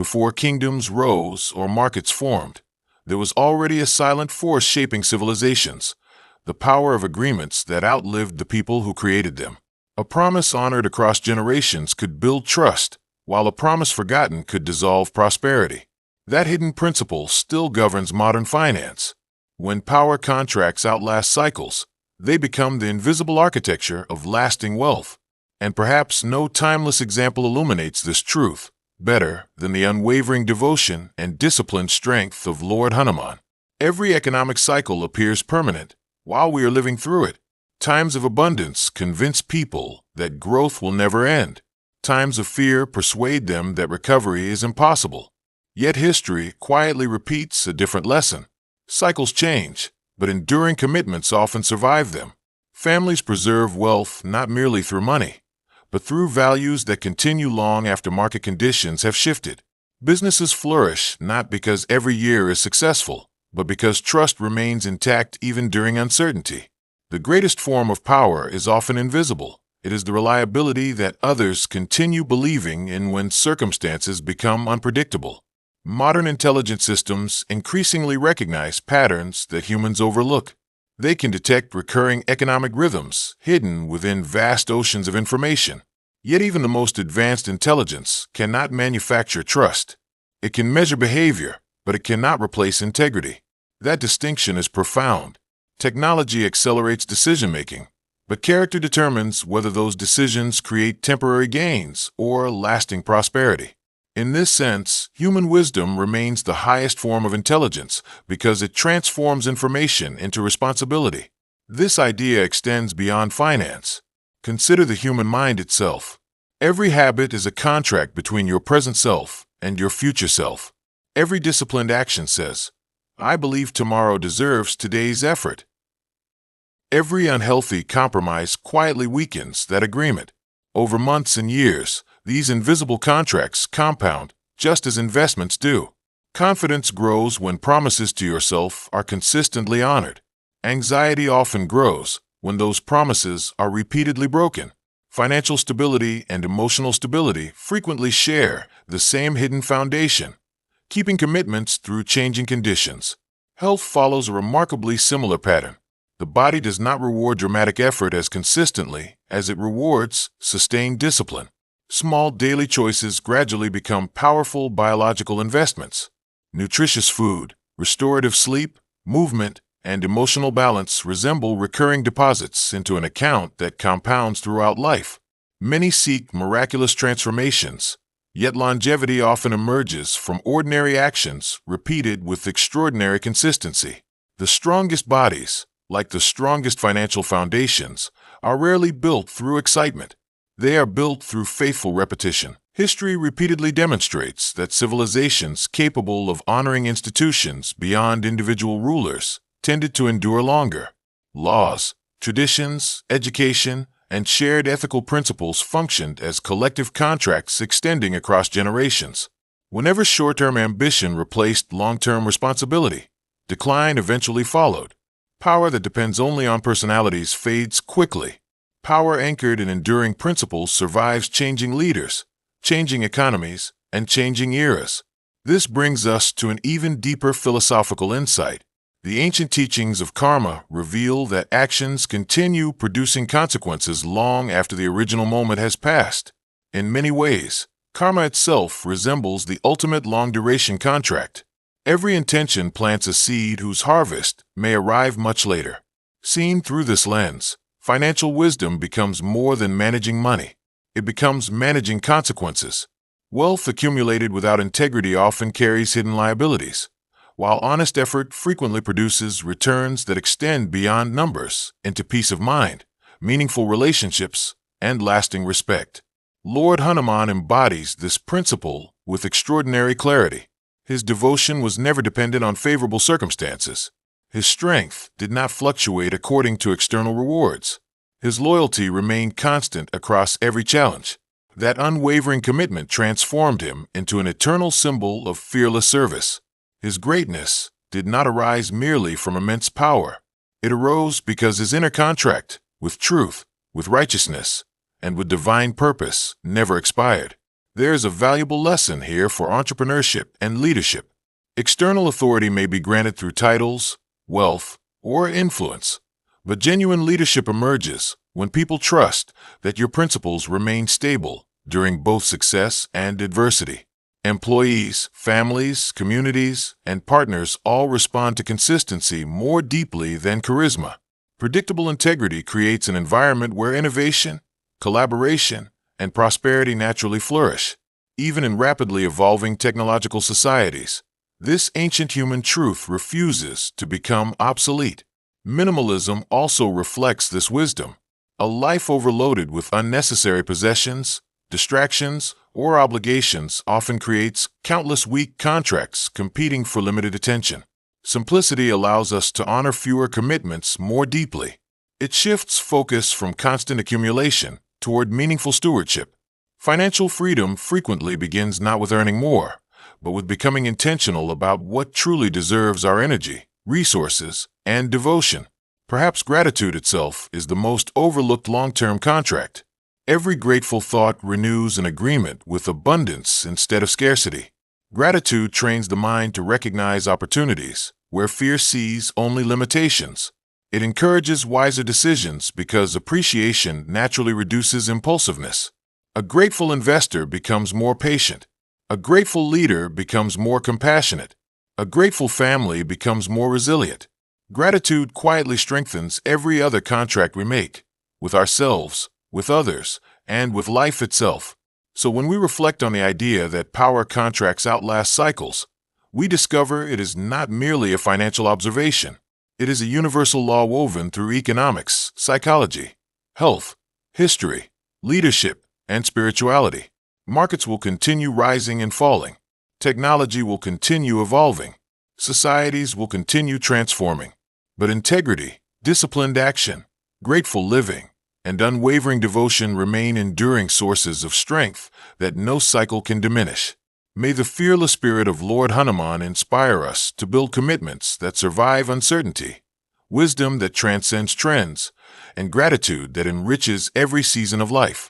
Before kingdoms rose or markets formed, there was already a silent force shaping civilizations, the power of agreements that outlived the people who created them. A promise honored across generations could build trust, while a promise forgotten could dissolve prosperity. That hidden principle still governs modern finance. When power contracts outlast cycles, they become the invisible architecture of lasting wealth. And perhaps no timeless example illuminates this truth better than the unwavering devotion and disciplined strength of Lord Hanuman. Every economic cycle appears permanent while we are living through it. Times of abundance convince people that growth will never end. Times of fear persuade them that recovery is impossible. Yet history quietly repeats a different lesson. Cycles change, but enduring commitments often survive them. Families preserve wealth not merely through money, but through values that continue long after market conditions have shifted. Businesses flourish not because every year is successful, but because trust remains intact even during uncertainty. The greatest form of power is often invisible. It is the reliability that others continue believing in when circumstances become unpredictable. Modern intelligence systems increasingly recognize patterns that humans overlook. They can detect recurring economic rhythms hidden within vast oceans of information. Yet even the most advanced intelligence cannot manufacture trust. It can measure behavior, but it cannot replace integrity. That distinction is profound. Technology accelerates decision-making, but character determines whether those decisions create temporary gains or lasting prosperity. In this sense, human wisdom remains the highest form of intelligence because it transforms information into responsibility. This idea extends beyond finance. Consider the human mind itself. Every habit is a contract between your present self and your future self. Every disciplined action says, "I believe tomorrow deserves today's effort." Every unhealthy compromise quietly weakens that agreement. Over months and years, these invisible contracts compound, just as investments do. Confidence grows when promises to yourself are consistently honored. Anxiety often grows when those promises are repeatedly broken. Financial stability and emotional stability frequently share the same hidden foundation, keeping commitments through changing conditions. Health follows a remarkably similar pattern. The body does not reward dramatic effort as consistently as it rewards sustained discipline. Small daily choices gradually become powerful biological investments. Nutritious food, restorative sleep, movement, and emotional balance resemble recurring deposits into an account that compounds throughout life. Many seek miraculous transformations, yet longevity often emerges from ordinary actions repeated with extraordinary consistency. The strongest bodies, like the strongest financial foundations, are rarely built through excitement. They are built through faithful repetition. History repeatedly demonstrates that civilizations capable of honoring institutions beyond individual rulers tended to endure longer. Laws, traditions, education, and shared ethical principles functioned as collective contracts extending across generations. Whenever short-term ambition replaced long-term responsibility, decline eventually followed. Power that depends only on personalities fades quickly. Power anchored in enduring principles survives changing leaders, changing economies, and changing eras. This brings us to an even deeper philosophical insight. The ancient teachings of karma reveal that actions continue producing consequences long after the original moment has passed. In many ways, karma itself resembles the ultimate long-duration contract. Every intention plants a seed whose harvest may arrive much later. Seen through this lens, financial wisdom becomes more than managing money. It becomes managing consequences. Wealth accumulated without integrity often carries hidden liabilities, while honest effort frequently produces returns that extend beyond numbers into peace of mind, meaningful relationships, and lasting respect. Lord Hanuman embodies this principle with extraordinary clarity. His devotion was never dependent on favorable circumstances. His strength did not fluctuate according to external rewards. His loyalty remained constant across every challenge. That unwavering commitment transformed him into an eternal symbol of fearless service. His greatness did not arise merely from immense power. It arose because his inner contract, with truth, with righteousness, and with divine purpose, never expired. There's a valuable lesson here for entrepreneurship and leadership. External authority may be granted through titles, wealth, or influence, but genuine leadership emerges when people trust that your principles remain stable during both success and adversity. Employees, families, communities, and partners all respond to consistency more deeply than charisma. Predictable integrity creates an environment where innovation, collaboration, and prosperity naturally flourish, even in rapidly evolving technological societies. This ancient human truth refuses to become obsolete. Minimalism also reflects this wisdom. A life overloaded with unnecessary possessions, distractions, or obligations often creates countless weak contracts competing for limited attention. Simplicity allows us to honor fewer commitments more deeply. It shifts focus from constant accumulation toward meaningful stewardship. Financial freedom frequently begins not with earning more, but with becoming intentional about what truly deserves our energy, resources, and devotion. Perhaps gratitude itself is the most overlooked long-term contract. Every grateful thought renews an agreement with abundance instead of scarcity. Gratitude trains the mind to recognize opportunities where fear sees only limitations. It encourages wiser decisions because appreciation naturally reduces impulsiveness. A grateful investor becomes more patient. A grateful leader becomes more compassionate. A grateful family becomes more resilient. Gratitude quietly strengthens every other contract we make, with ourselves, with others, and with life itself. So when we reflect on the idea that power contracts outlast cycles, we discover it is not merely a financial observation. It is a universal law woven through economics, psychology, health, history, leadership, and spirituality. Markets will continue rising and falling. Technology will continue evolving. Societies will continue transforming. But integrity, disciplined action, grateful living, and unwavering devotion remain enduring sources of strength that no cycle can diminish. May the fearless spirit of Lord Hanuman inspire us to build commitments that survive uncertainty, wisdom that transcends trends, and gratitude that enriches every season of life.